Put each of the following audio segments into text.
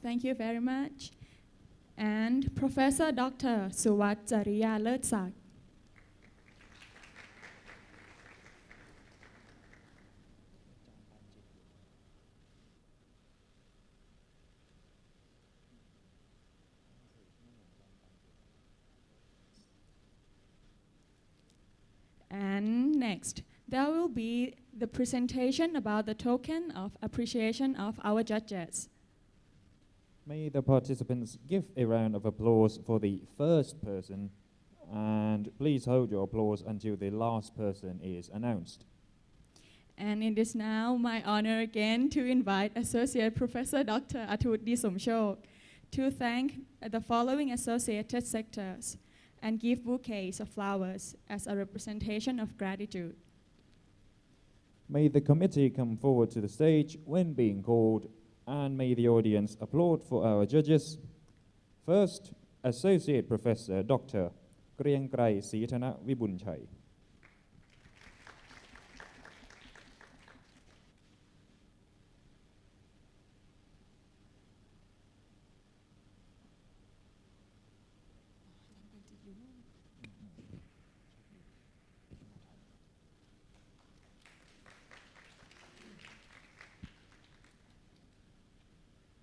Thank you very much. And Professor Dr. Suwat Jariya Lertsak. And next, there will be the presentation about the token of appreciation of our judges. May the participants give a round of applause for the first person, and please hold your applause until the last person is announced. And it is now my honor again to invite Associate Professor Dr. Athut Somchok to thank the following associated sectors and give bouquets of flowers as a representation of gratitude. May the committee come forward to the stage when being called, and may the audience applaud for our judges. First, Associate Professor Dr. Griangrai Sithana Vibunchai.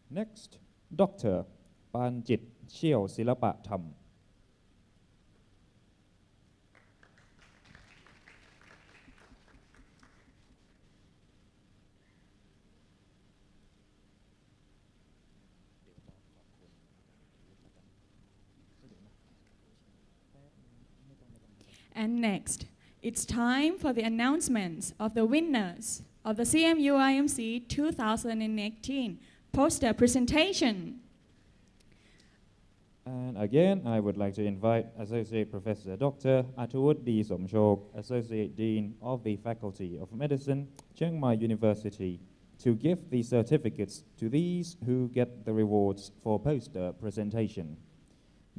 Next, Dr. Panjit Chiao Silapa Tham. And next, it's time for the announcements of the winners of the CMU IMC 2018 poster presentation. And again, I would like to invite Associate Professor Dr. Athut Somchok, Associate Dean of the Faculty of Medicine, Chiang Mai University, to give the certificates to these who get the rewards for poster presentation,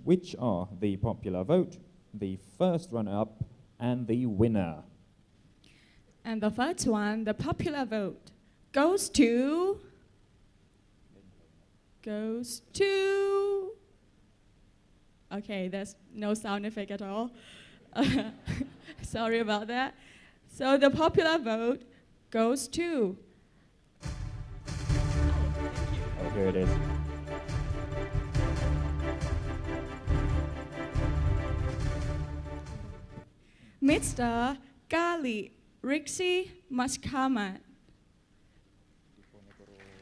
which are the popular vote, the first runner-up, and the winner. And the first one, the popular vote, goes to... Okay, there's no sound effect at all. Sorry about that. So the popular vote goes to... Oh, here it is. Mr. Gali Rixi Maskamat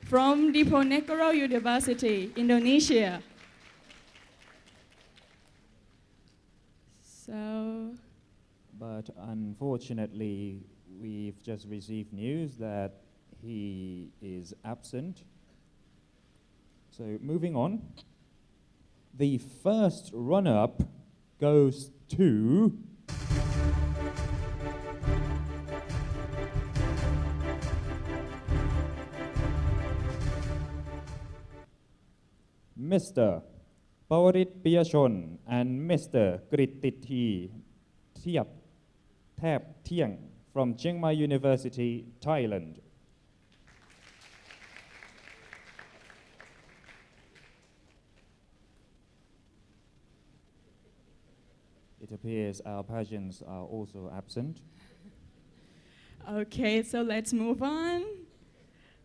from Diponegoro University, Indonesia. But unfortunately, we've just received news that he is absent. So moving on, the first runner-up goes to... Mr. Pawarit Piyachon and Mr. Krittithi Thiap Thap Thiang from Chiang Mai University, Thailand. It appears our pageants are also absent. Okay, so let's move on,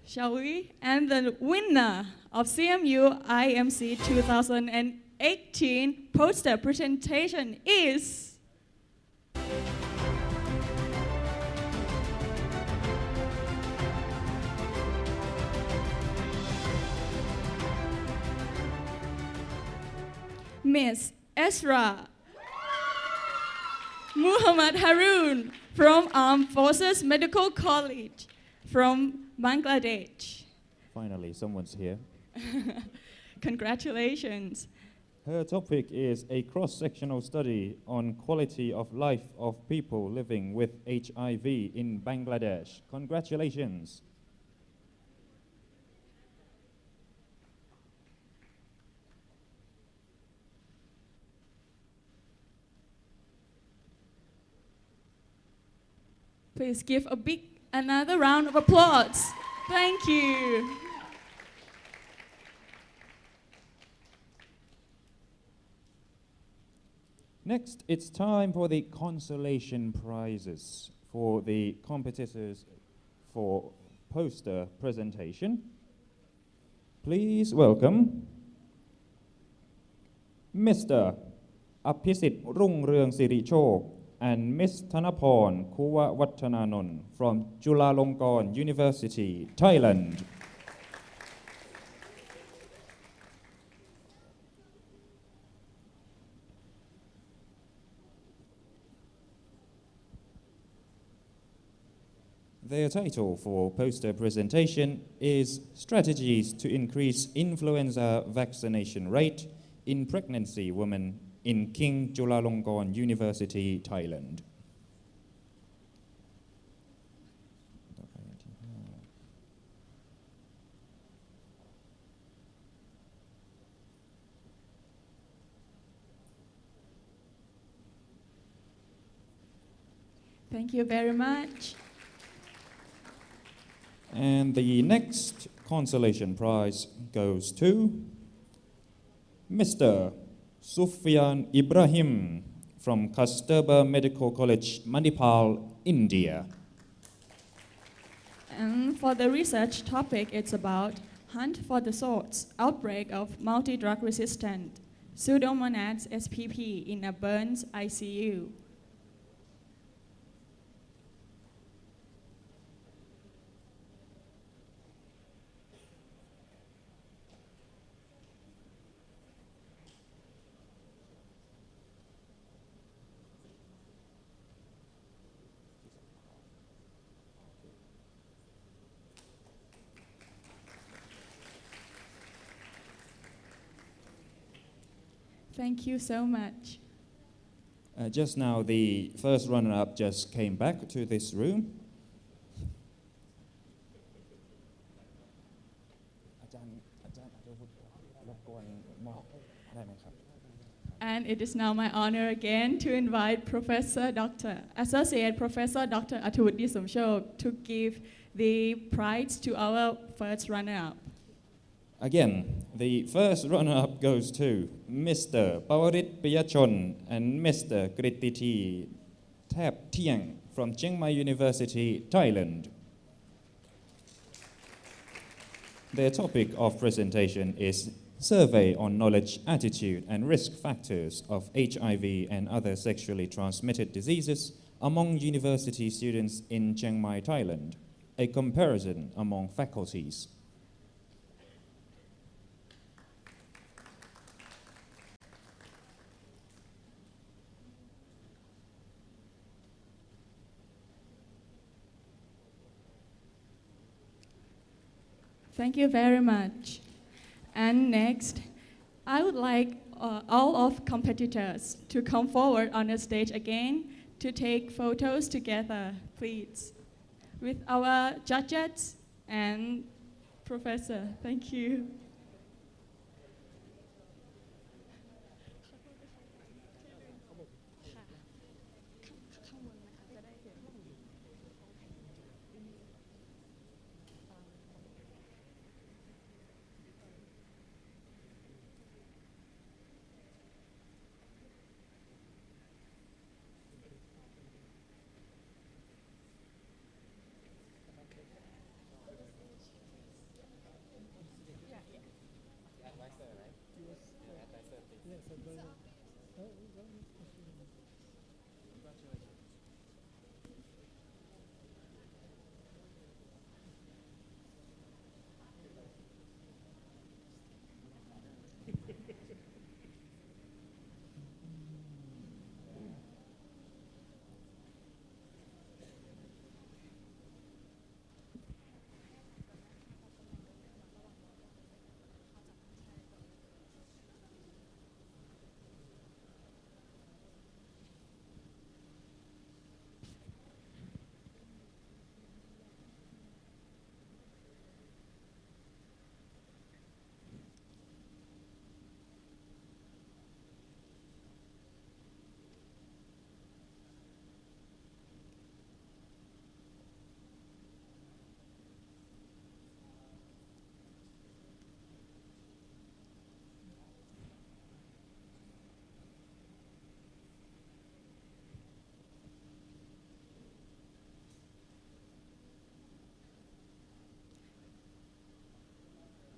shall we? And the winner of CMU IMC 2018 poster presentation is... Miss Esra Muhammad Harun from Armed Forces Medical College from Bangladesh. Finally, someone's here. Congratulations. Her topic is a cross-sectional study on quality of life of people living with HIV in Bangladesh. Congratulations. Please give another round of applause. Thank you. Next, it's time for the consolation prizes for the competitors for poster presentation. Please welcome Mr. Aphisit Rungrung Sirichok and Ms. Thanaporn Kuwa Wattananon from Chulalongkorn University, Thailand. Their title for poster presentation is Strategies to Increase Influenza Vaccination Rate in Pregnancy Women in King Chulalongkorn University, Thailand. Thank you very much. And the next consolation prize goes to Mr. Sufyan Ibrahim from Kasturba Medical College, Manipal, India. And for the research topic, it's about Hunt for the Source, Outbreak of Multi-Drug Resistant Pseudomonads SPP in a Burns ICU. Thank you so much. Just now, the first runner-up just came back to this room. And it is now my honor again to invite Associate Professor Dr. Athawudi Somchok to give the prize to our first runner-up. Again, the first runner-up goes to Mr. Pawarit Piyachon and Mr. Krititi Thap Chiang from Chiang Mai University, Thailand. Their topic of presentation is Survey on Knowledge, Attitude and Risk Factors of HIV and Other Sexually Transmitted Diseases among University Students in Chiang Mai, Thailand, a comparison among faculties. Thank you very much. And next, I would like all of competitors to come forward on the stage again to take photos together, please, with our judges and professor. Thank you.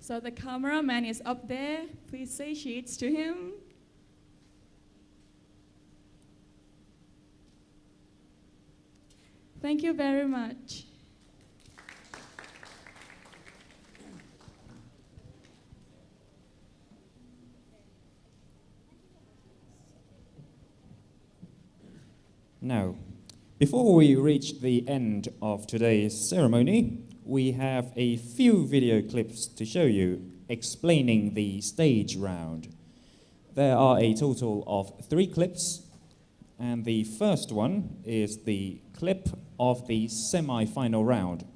So the cameraman is up there. Please say cheers to him. Thank you very much. Now, before we reach the end of today's ceremony, we have a few video clips to show you explaining the stage round. There are a total of 3 clips, and the first one is the clip of the semi-final round.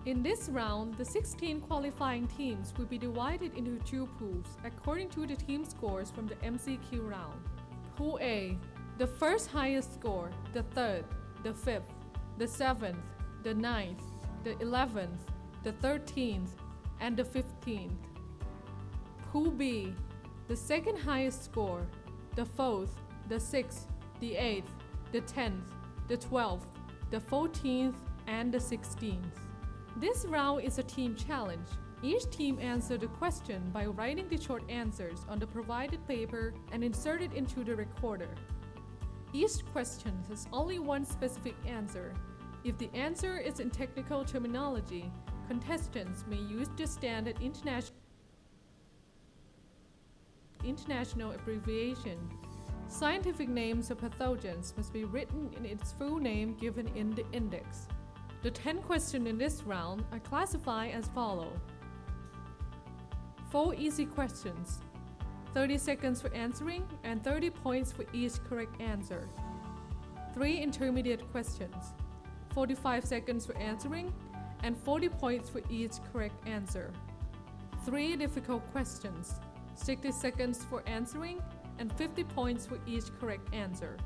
In this round, the 16 qualifying teams will be divided into 2 pools according to the team scores from the MCQ round. Pool A, the first highest score, the 3rd, the 5th, the 7th, the 9th, the 11th, the 13th, and the 15th. Pool B, the second highest score, the 4th, the 6th, the 8th, the 10th, the 12th, the 14th, and the 16th. This round is a team challenge. Each team answered the question by writing the short answers on the provided paper and insert it into the recorder. Each question has only one specific answer. If the answer is in technical terminology, contestants may use the standard international abbreviation. Scientific names of pathogens must be written in its full name given in the index. The 10 questions in this round are classified as follows. 4 easy questions, 30 seconds for answering and 30 points for each correct answer. 3 intermediate questions, 45 seconds for answering and 40 points for each correct answer. 3 difficult questions, 60 seconds for answering and 50 points for each correct answer.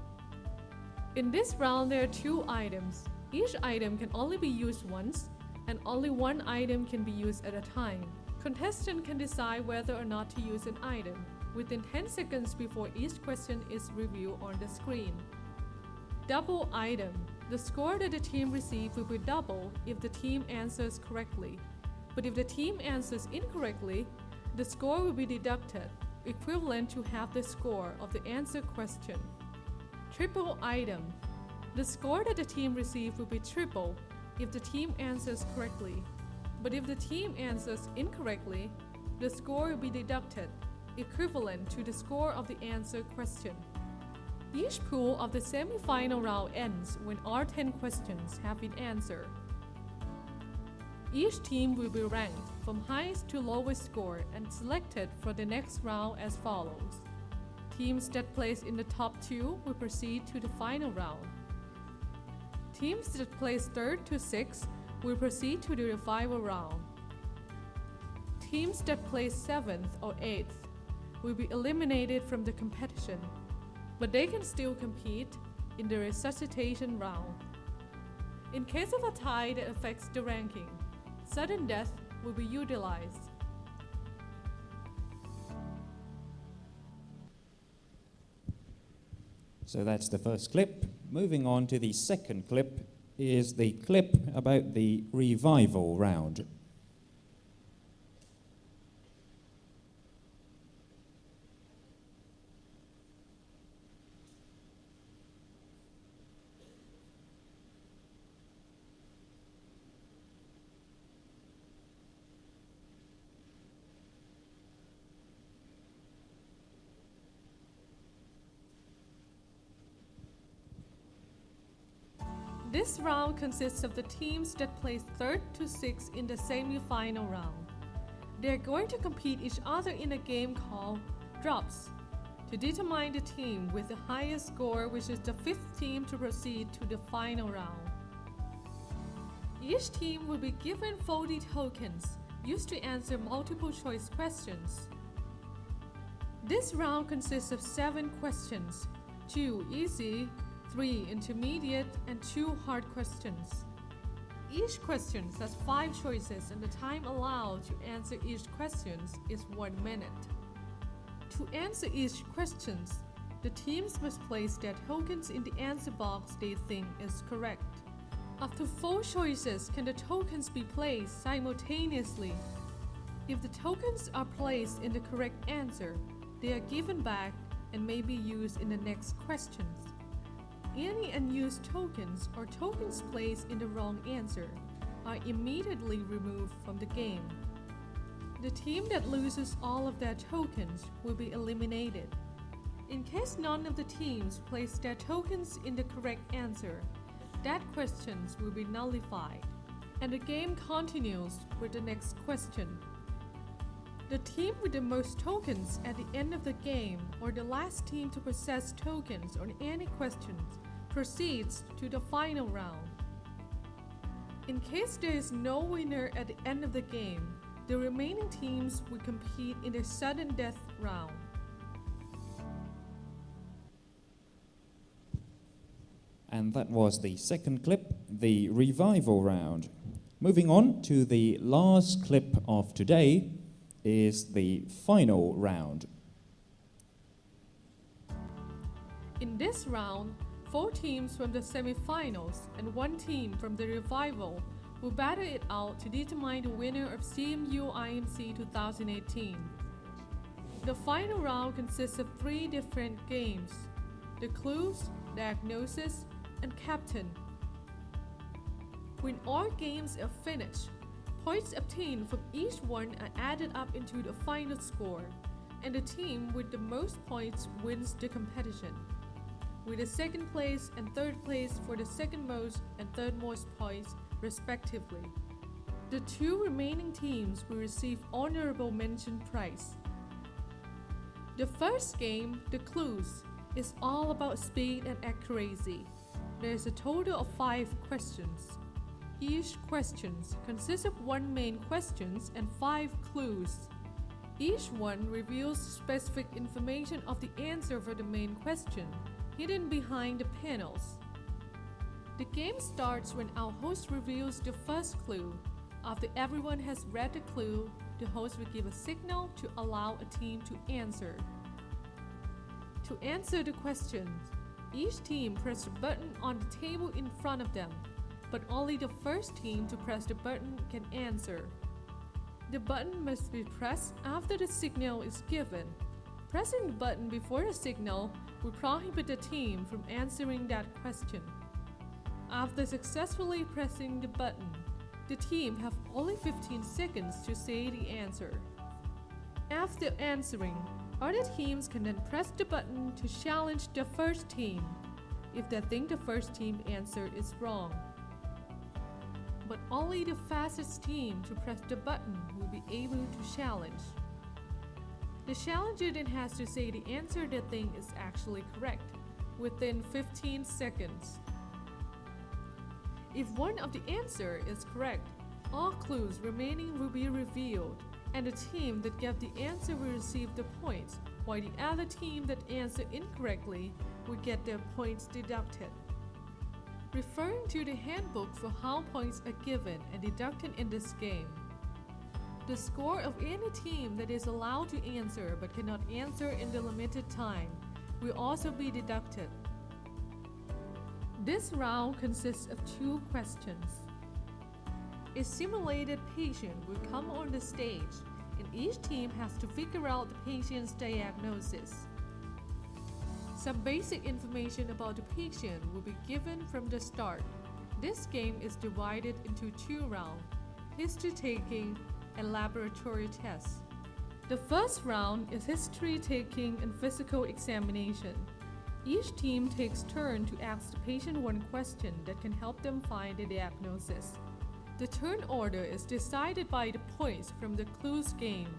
In this round, there are 2 items. Each item can only be used once, and only one item can be used at a time. Contestant can decide whether or not to use an item within 10 seconds before each question is reviewed on the screen. Double item. The score that the team receives will be double if the team answers correctly. But if the team answers incorrectly, the score will be deducted, equivalent to half the score of the answer question. Triple item. The score that the team receives will be triple if the team answers correctly. But if the team answers incorrectly, the score will be deducted, equivalent to the score of the answer question. Each pool of the semi-final round ends when all 10 questions have been answered. Each team will be ranked from highest to lowest score and selected for the next round as follows. Teams that place in the top 2 will proceed to the final round. Teams that place 3rd to 6th will proceed to the final round. Teams that place 7th or 8th will be eliminated from the competition, but they can still compete in the resuscitation round. In case of a tie that affects the ranking, sudden death will be utilized. So that's the first clip. Moving on to the second clip is the clip about the revival round. This round consists of the teams that placed 3rd to 6th in the semi-final round. They are going to compete each other in a game called Drops to determine the team with the highest score, which is the 5th team to proceed to the final round. Each team will be given 40 tokens used to answer multiple choice questions. This round consists of 7 questions, 2 easy, 3 intermediate, and 2 hard questions. Each question has 5 choices, and the time allowed to answer each question is 1 minute. To answer each question, the teams must place their tokens in the answer box they think is correct. Up to 4 choices can the tokens be placed simultaneously. If the tokens are placed in the correct answer, they are given back and may be used in the next questions. Any unused tokens or tokens placed in the wrong answer are immediately removed from the game. The team that loses all of their tokens will be eliminated. In case none of the teams place their tokens in the correct answer, that question will be nullified, and the game continues with the next question. The team with the most tokens at the end of the game, or the last team to possess tokens on any questions, proceeds to the final round. In case there is no winner at the end of the game, the remaining teams will compete in the sudden death round. And that was the second clip, the revival round. Moving on to the last clip of today is the final round. In this round, 4 teams from the semi-finals and 1 team from the revival will battle it out to determine the winner of CMU IMC 2018. The final round consists of 3 different games: the clues, diagnosis, and captain. When all games are finished, points obtained from each one are added up into the final score, and the team with the most points wins the competition, with the 2nd place and 3rd place for the 2nd most and 3rd most points respectively. The 2 remaining teams will receive honorable mention prize. The first game, the clues, is all about speed and accuracy. There is a total of 5 questions. Each question consists of 1 main question and 5 clues. Each one reveals specific information of the answer for the main question, hidden behind the panels. The game starts when our host reveals the first clue. After everyone has read the clue, the host will give a signal to allow a team to answer. To answer the question, each team presses a button on the table in front of them, but only the first team to press the button can answer. The button must be pressed after the signal is given. Pressing the button before the signal will prohibit the team from answering that question. After successfully pressing the button, the team have only 15 seconds to say the answer. After answering, other teams can then press the button to challenge the first team if they think the first team answer is wrong. But only the fastest team to press the button will be able to challenge. The challenger then has to say the answer they think is actually correct within 15 seconds. If one of the answer is correct, all clues remaining will be revealed, and the team that gave the answer will receive the points, while the other team that answered incorrectly will get their points deducted. Referring to the handbook for how points are given and deducted in this game, the score of any team that is allowed to answer but cannot answer in the limited time will also be deducted. This round consists of 2 questions. A simulated patient will come on the stage, and each team has to figure out the patient's diagnosis. Some basic information about the patient will be given from the start. This game is divided into 2 rounds: history taking and laboratory tests. The first round is history taking and physical examination. Each team takes turn to ask the patient one question that can help them find a diagnosis. The turn order is decided by the points from the clues game,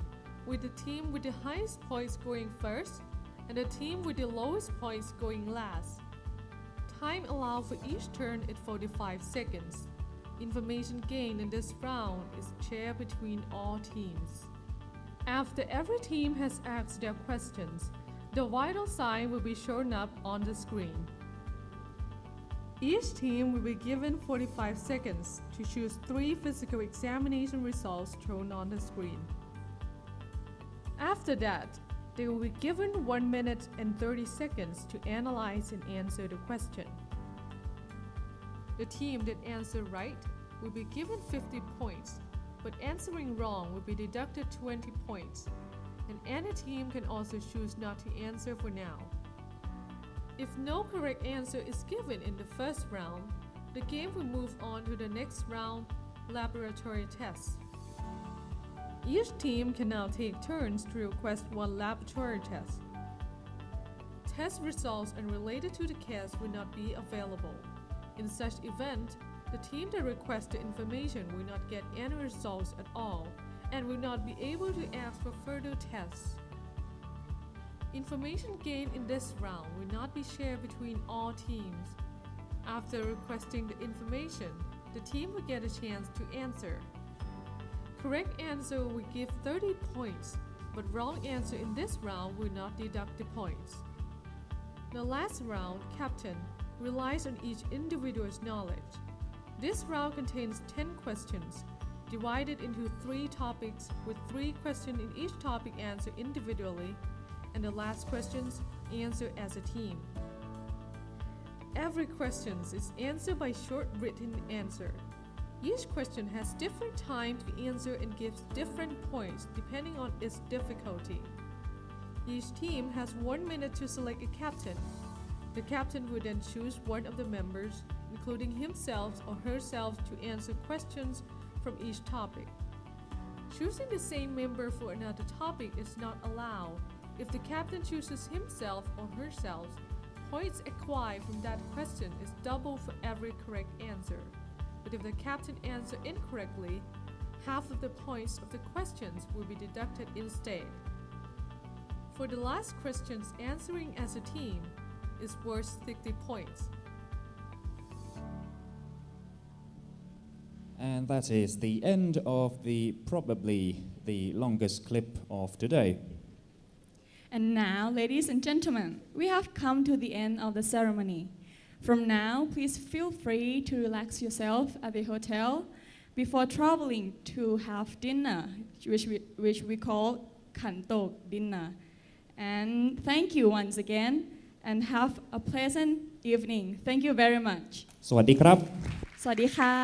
with the team with the highest points going first and the team with the lowest points going last. Time allowed for each turn is 45 seconds. Information gained in this round is shared between all teams. After every team has asked their questions, the vital sign will be shown up on the screen. Each team will be given 45 seconds to choose 3 physical examination results shown on the screen. After that, they will be given 1 minute and 30 seconds to analyze and answer the question. The team that answered right will be given 50 points, but answering wrong will be deducted 20 points, and any team can also choose not to answer for now. If no correct answer is given in the first round, the game will move on to the next round, laboratory tests. Each team can now take turns to request one laboratory test. Test results unrelated to the case will not be available. In such event, the team that requests the information will not get any results at all and will not be able to ask for further tests. Information gained in this round will not be shared between all teams. After requesting the information, the team will get a chance to answer. Correct answer will give 30 points, but wrong answer in this round will not deduct the points. The last round, Captain, relies on each individual's knowledge. This round contains 10 questions, divided into 3 topics with 3 questions in each topic answered individually, and the last questions answered as a team. Every question is answered by short written answer. Each question has different time to answer and gives different points depending on its difficulty. Each team has 1 minute to select a captain. The captain will then choose one of the members, including himself or herself, to answer questions from each topic. Choosing the same member for another topic is not allowed. If the captain chooses himself or herself, points acquired from that question is double for every correct answer. But if the captain answers incorrectly, half of the points of the questions will be deducted instead. For the last questions, answering as a team is worth 60 points. And that is the end of probably the longest clip of today. And now, ladies and gentlemen, we have come to the end of the ceremony. From now, please feel free to relax yourself at the hotel before traveling to have dinner, which we call Kantok dinner. And thank you once again, and have a pleasant evening. Thank you very much. สวัสดีครับ สวัสดีค่ะ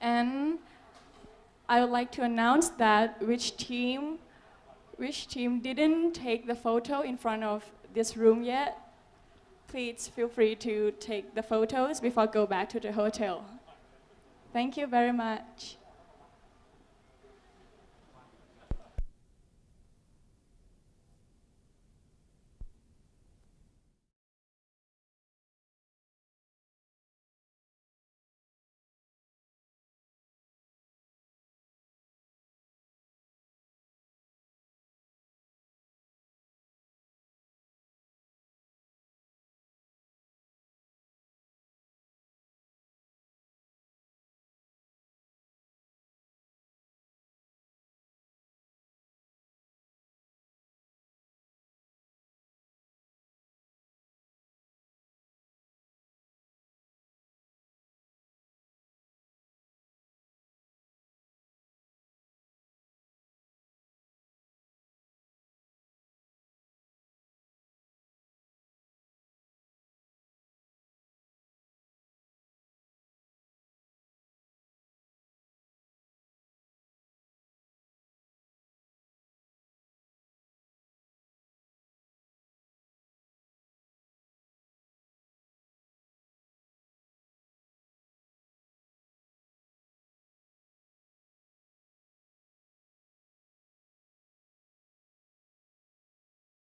And I would like to announce that which team didn't take the photo in front of this room yet. Please feel free to take the photos before go back to the hotel. Thank you very much.